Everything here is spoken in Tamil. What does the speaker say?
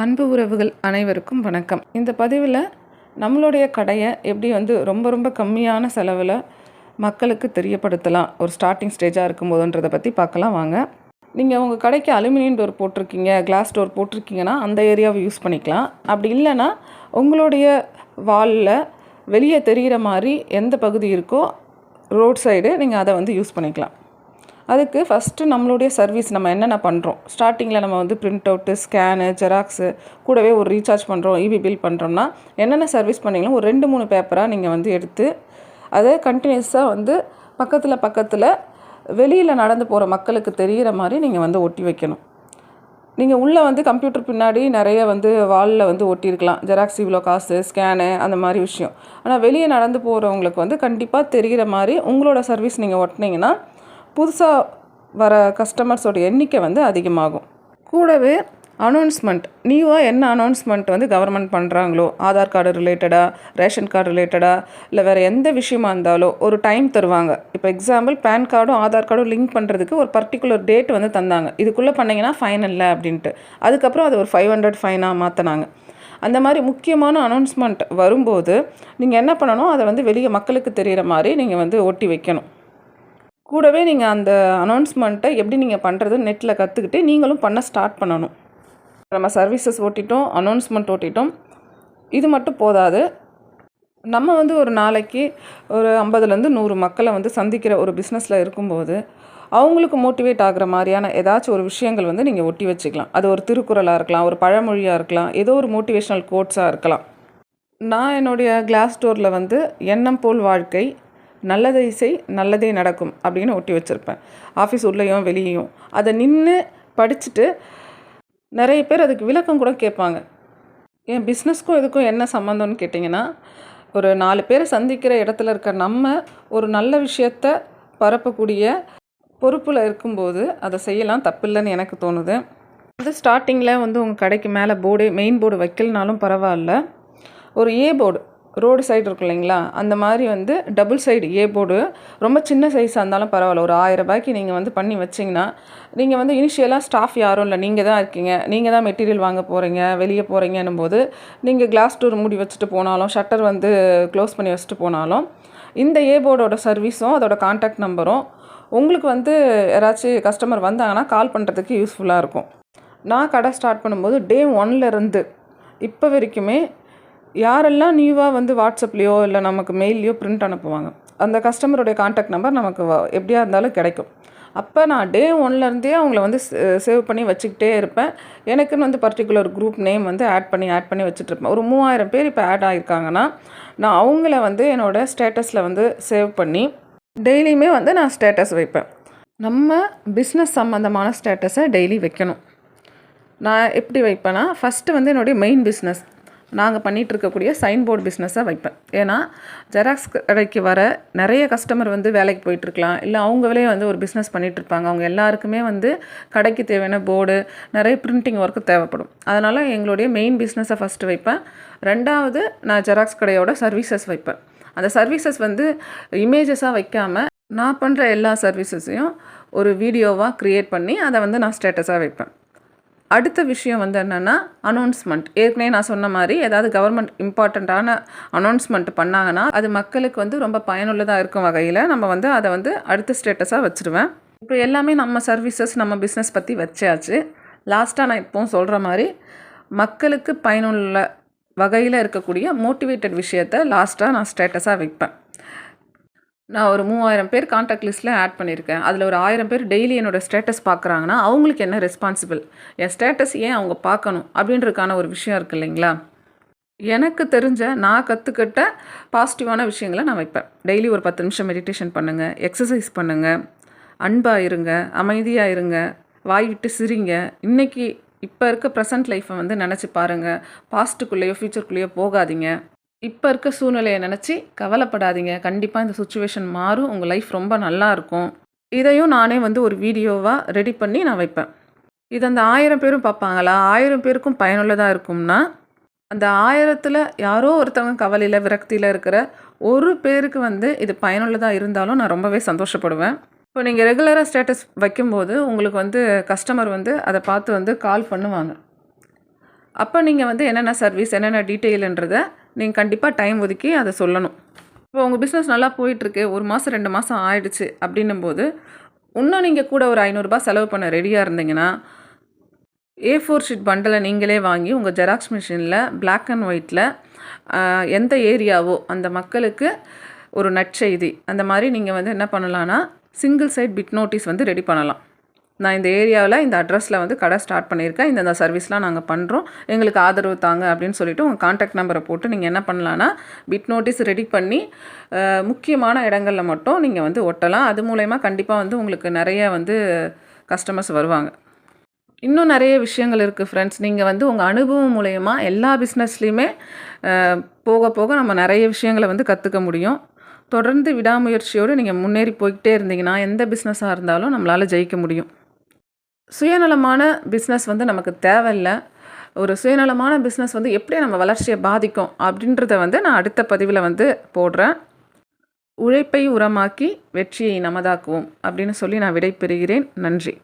அன்பு உறவுகள் அனைவருக்கும் வணக்கம். இந்த பதிவில் நம்மளுடைய கடையை எப்படி ரொம்ப கம்மியான செலவில் மக்களுக்கு தெரியப்படுத்தலாம் ஒரு ஸ்டார்டிங் ஸ்டேஜாக இருக்கும்போதுன்றதை பற்றி பார்க்கலாம் வாங்க. நீங்கள் உங்கள் கடைக்கு அலுமினியம் டோர் போட்டிருக்கீங்க, கிளாஸ் டோர் போட்டிருக்கீங்கன்னா அந்த ஏரியாவை யூஸ் பண்ணிக்கலாம். அப்படி இல்லைன்னா உங்களுடைய வாலில் வெளியே தெரிகிற மாதிரி எந்த பகுதி இருக்கோ ரோட் சைடு நீங்கள் அதை யூஸ் பண்ணிக்கலாம். அதுக்கு ஃபஸ்ட்டு நம்மளுடைய சர்வீஸ் நம்ம என்னென்ன பண்ணுறோம், ஸ்டார்டிங்கில் நம்ம பிரிண்ட் அவுட்டு, ஸ்கேனு, ஜெராக்ஸு, கூடவே ஒரு ரீசார்ஜ் பண்ணுறோம், இபி பில் பண்ணுறோம்னா என்னென்ன சர்வீஸ் பண்ணிங்களோ ஒரு 2-3 பேப்பராக நீங்கள் எடுத்து அதை கண்டினியூஸாக பக்கத்தில் வெளியில் நடந்து போகிற மக்களுக்கு தெரிகிற மாதிரி நீங்கள் ஒட்டி வைக்கணும். நீங்கள் உள்ளே கம்ப்யூட்டர் பின்னாடி நிறைய வாலில் ஒட்டியிருக்கலாம், ஜெராக்ஸ் இவ்வளோ காசு, ஸ்கேனு, அந்த மாதிரி விஷயம். ஆனால் வெளியே நடந்து போகிறவங்களுக்கு கண்டிப்பாக தெரிகிற மாதிரி உங்களோட சர்வீஸ் நீங்கள் ஒட்டினீங்கன்னா புதுசாக வர கஸ்டமர்ஸோட எண்ணிக்கை அதிகமாகும். கூடவே அனௌன்ஸ்மெண்ட், நியூவாக என்ன அனௌன்ஸ்மெண்ட் கவர்மெண்ட் பண்ணுறாங்களோ, ஆதார் கார்டு ரிலேட்டடாக, ரேஷன் கார்டு ரிலேட்டடாக, இல்லை வேறு எந்த விஷயமா இருந்தாலும் ஒரு டைம் தருவாங்க. இப்போ எக்ஸாம்பிள் பேன் கார்டும் ஆதார் கார்டும் லிங்க் பண்ணுறதுக்கு ஒரு பர்டிகுலர் டேட் தந்தாங்க, இதுக்குள்ளே பண்ணிங்கன்னா ஃபைன் இல்லை அப்படின்ட்டு. அதுக்கப்புறம் அது ஒரு 500 ஃபைனாக மாற்றினாங்க. அந்த மாதிரி முக்கியமான அனௌன்ஸ்மெண்ட் வரும்போது நீங்கள் என்ன பண்ணணும், அதை வெளியே மக்களுக்கு தெரிகிற மாதிரி நீங்கள் ஒட்டி வைக்கணும். கூடவே நீங்கள் அந்த அனௌன்ஸ்மெண்ட்டை எப்படி நீங்கள் பண்ணுறதுன்னு நெட்டில் கற்றுக்கிட்டு நீங்களும் பண்ண ஸ்டார்ட் பண்ணணும். நம்ம சர்வீசஸ் ஓட்டிட்டோம், அனௌன்ஸ்மெண்ட் ஓட்டிட்டோம், இது மட்டும் போதாது. நம்ம ஒரு நாளைக்கு ஒரு 50-100 மக்களை சந்திக்கிற ஒரு பிஸ்னஸில் இருக்கும்போது அவங்களுக்கு மோட்டிவேட் ஆகிற மாதிரியான ஏதாச்சும் ஒரு விஷயங்கள் நீங்கள் ஒட்டி வச்சுக்கலாம். அது ஒரு திருக்குறளாக இருக்கலாம், ஒரு பழமொழியாக இருக்கலாம், ஏதோ ஒரு மோட்டிவேஷ்னல் கோட்ஸாக இருக்கலாம். நான் என்னுடைய கிளாஸ் டோரில் எண்ணம் போல் வாழ்க்கை, நல்லதை செய் நல்லதே நடக்கும் அப்படின்னு ஒட்டி வச்சுருப்பேன். ஆஃபீஸ் உள்ளேயும் வெளியேயும் அதை நின்று படிச்சுட்டு நிறைய பேர் அதுக்கு விளக்கம் கூட கேட்பாங்க. என் பிஸ்னஸ்க்கும் இதுக்கும் என்ன சம்மந்தம்னு கேட்டிங்கன்னா, ஒரு 4 பேரை சந்திக்கிற இடத்துல இருக்க நம்ம ஒரு நல்ல விஷயத்த பரப்பக்கூடிய பொறுப்பில் இருக்கும்போது அதை செய்யலாம், தப்பில்லைன்னு எனக்கு தோணுது. ஸ்டார்டிங்கில் உங்கள் கடைக்கு மேலே மெயின் போர்டு வைக்கலனாலும் பரவாயில்ல, ஒரு ஏ போர்டு ரோடு சைடு இருக்கும் இல்லைங்களா, அந்த மாதிரி டபுள் சைடு ஏ போர்டு, ரொம்ப சின்ன சைஸாக இருந்தாலும் பரவாயில்ல, ஒரு 1000 ரூபாய்க்கு நீங்கள் பண்ணி வச்சிங்கன்னா, நீங்கள் இனிஷியலாக ஸ்டாஃப் யாரும் இல்லை, நீங்கள் தான் இருக்கீங்க, நீங்கள் தான் மெட்டீரியல் வாங்க போகிறீங்க, வெளியே போகிறீங்கன்னும் போது நீங்கள் கிளாஸ் டோர் மூடி வச்சுட்டு போனாலும், ஷட்டர் க்ளோஸ் பண்ணி வச்சுட்டு போனாலும் இந்த ஏ போர்டோட சர்வீஸும் அதோட கான்டாக்ட் நம்பரும் உங்களுக்கு யாராச்சும் கஸ்டமர் வந்தாங்கன்னா கால் பண்ணுறதுக்கு யூஸ்ஃபுல்லாக இருக்கும். நான் கடை ஸ்டார்ட் பண்ணும்போது டே 1லேருந்து இப்போ வரைக்குமே யாரெல்லாம் நியூவாக வாட்ஸ்அப்லேயோ இல்லை நமக்கு மெயில்லையோ பிரிண்ட் அனுப்புவாங்க, அந்த கஸ்டமருடைய கான்டாக்ட் நம்பர் நமக்கு எப்படியா இருந்தாலும் கிடைக்கும். அப்போ நான் டே 1லேருந்தே அவங்கள சேவ் பண்ணி வச்சுக்கிட்டே இருப்பேன். எனக்குன்னு பர்டிகுலர் குரூப் நேம் ஆட் பண்ணி வச்சுட்ருப்பேன். ஒரு 3000 பேர் இப்போ ஆட் ஆகியிருக்காங்கன்னா நான் அவங்கள என்னோடய ஸ்டேட்டஸில் சேவ் பண்ணி டெய்லியுமே நான் ஸ்டேட்டஸ் வைப்பேன். நம்ம பிஸ்னஸ் சம்மந்தமான ஸ்டேட்டஸை டெய்லி வைக்கணும். நான் எப்படி வைப்பேன்னா, ஃபஸ்ட்டு என்னுடைய மெயின் பிஸ்னஸ் நாங்கள் பண்ணிகிட்ருக்கக்கூடிய சைன் போர்டு பிஸ்னஸை வைப்பேன். ஏன்னா ஜெராக்ஸ் கடைக்கு வர நிறைய கஸ்டமர் வேலைக்கு போயிட்டுருக்கலாம், இல்லை அவங்களே ஒரு பிஸ்னஸ் பண்ணிகிட்ருப்பாங்க. அவங்க எல்லாருக்குமே கடைக்கு தேவையான போர்டு, நிறைய பிரிண்டிங் ஒர்க்கு தேவைப்படும். அதனால் எங்களுடைய மெயின் பிஸ்னஸை ஃபஸ்ட்டு வைப்பேன். 2வது நான் ஜெராக்ஸ் கடையோட சர்வீசஸ் வைப்பேன். அந்த சர்வீசஸ் இமேஜஸாக வைக்காமல் நான் பண்ணுற எல்லா சர்வீசஸையும் ஒரு வீடியோவாக க்ரியேட் பண்ணி அதை நான் ஸ்டேட்டஸாக வைப்பேன். அடுத்த விஷயம் என்னென்னா அனௌன்ஸ்மெண்ட். ஏற்கனவே நான் சொன்ன மாதிரி ஏதாவது கவர்மெண்ட் இம்பார்ட்டண்ட்டான அனௌன்ஸ்மெண்ட் பண்ணாங்கன்னா அது மக்களுக்கு ரொம்ப பயனுள்ளதாக இருக்கும் வகையில் நம்ம அதை அடுத்த ஸ்டேட்டஸாக வச்சுருவேன். இப்போ எல்லாமே நம்ம சர்வீசஸ், நம்ம பிஸ்னஸ் பற்றி வச்சாச்சு. லாஸ்ட்டாக நான் இப்போவும் சொல்கிற மாதிரி மக்களுக்கு பயனுள்ள வகையில் இருக்கக்கூடிய மோட்டிவேட்டட் விஷயத்தை லாஸ்ட்டாக நான் ஸ்டேட்டஸாக வைப்பேன். நான் ஒரு 3000 பேர் கான்டாக்ட் லிஸ்ட்டில் ஆட் பண்ணியிருக்கேன். அதில் ஒரு 1000 பேர் டெய்லி என்னோடய ஸ்டேட்டஸ் பார்க்குறாங்கன்னா அவங்களுக்கு என்ன ரெஸ்பான்சிபிள், என் ஸ்டேட்டஸ் ஏன் அவங்க பார்க்கணும் அப்படின்றதுக்கான ஒரு விஷயம் இருக்குது இல்லைங்களா. எனக்கு தெரிஞ்ச நான் கற்றுக்கிட்ட பாசிட்டிவான விஷயங்களை நான் வைப்பேன். டெய்லி ஒரு 10 நிமிஷம் மெடிடேஷன் பண்ணுங்கள், எக்ஸசைஸ் பண்ணுங்கள், அன்பாக இருங்க, அமைதியாக இருங்க, வாய் விட்டு சிரிங்க. இன்றைக்கி இப்போ இருக்க ப்ரெசன்ட் லைஃப்பை நினச்சி பாருங்கள். பாஸ்ட்டுக்குள்ளேயோ ஃப்யூச்சருக்குள்ளேயோ போகாதீங்க. இப்போ இருக்க சூழ்நிலையை நினச்சி கவலைப்படாதீங்க. கண்டிப்பாக இந்த சுச்சுவேஷன் மாறும், உங்கள் லைஃப் ரொம்ப நல்லா இருக்கும். இதையும் நானே ஒரு வீடியோவாக ரெடி பண்ணி நான் வைப்பேன். இது அந்த 1000 பேரும் பார்ப்பாங்களா, 1000 பேருக்கும் பயனுள்ளதாக இருக்கும்னா, அந்த 1000ல் யாரோ ஒருத்தவங்க கவலையில் விரக்தியில் இருக்கிற ஒரு பேருக்கு இது பயனுள்ளதாக இருந்தாலும் நான் ரொம்பவே சந்தோஷப்படுவேன். இப்போ நீங்கள் ரெகுலராக ஸ்டேட்டஸ் வைக்கும்போது உங்களுக்கு கஸ்டமர் அதை பார்த்து கால் பண்ணுவாங்க. அப்போ நீங்கள் வந்து என்னென்ன சர்வீஸ் என்னென்ன டீட்டெயிலுன்றதை நீங்கள் கண்டிப்பாக டைம் ஒதுக்கி அதை சொல்லணும். இப்போ உங்கள் பிஸ்னஸ் நல்லா போயிட்டுருக்கு, 1 மாதம் 2 மாதம் ஆயிடுச்சு அப்படின்னும்போது இன்னும் நீங்கள் கூட ஒரு ரூ. 500 செலவு பண்ண ரெடியாக இருந்தீங்கன்னா A4 ஷீட் பண்டலை நீங்களே வாங்கி உங்கள் ஜெராக்ஸ் மிஷினில் பிளாக் அண்ட் ஒயிட்டில் எந்த ஏரியாவோ அந்த மக்களுக்கு ஒரு நற்செய்தி அந்த மாதிரி நீங்கள் வந்து என்ன பண்ணலான்னா சிங்கிள் சைட் பிட் நோட்டீஸ் வந்து ரெடி பண்ணலாம். நான் இந்த ஏரியாவில் இந்த அட்ரஸில் வந்து கடை ஸ்டார்ட் பண்ணியிருக்கேன், இந்த சர்வீஸ்லாம் நாங்கள் பண்ணுறோம், எங்களுக்கு ஆதரவு தாங்க அப்படின்னு சொல்லிவிட்டு உங்கள் கான்டாக்ட் நம்பரை போட்டு நீங்கள் என்ன பண்ணலான்னா பிட் நோட்டீஸ் ரெடி பண்ணி முக்கியமான இடங்களில் மட்டும் நீங்கள் வந்து ஒட்டலாம். அது மூலயமா கண்டிப்பாக வந்து உங்களுக்கு நிறைய வந்து கஸ்டமர்ஸ் வருவாங்க. இன்னும் நிறைய விஷயங்கள் இருக்குது ஃப்ரெண்ட்ஸ். நீங்கள் வந்து உங்கள் அனுபவம் மூலயமா எல்லா பிஸ்னஸ்லேயுமே போக போக நம்ம நிறைய விஷயங்களை வந்து கற்றுக்க முடியும். தொடர்ந்து விடாமுயற்சியோடு நீங்கள் முன்னேறி போய்கிட்டே இருந்தீங்கன்னா எந்த பிஸ்னஸாக இருந்தாலும் நம்மளால் ஜெயிக்க முடியும். சுயநலமான பிஸ்னஸ் வந்து நமக்கு தேவையில்லை. ஒரு சுயநலமான பிஸ்னஸ் வந்து எப்படி நம்ம வளர்ச்சியை பாதிக்கும் அப்படின்றத வந்து நான் அடுத்த பதிவில் வந்து போடுறேன். உழைப்பை உரமாக்கி வெற்றியை நமதாக்குவோம் அப்படின்னு சொல்லி நான் விடை பெறுகிறேன். நன்றி.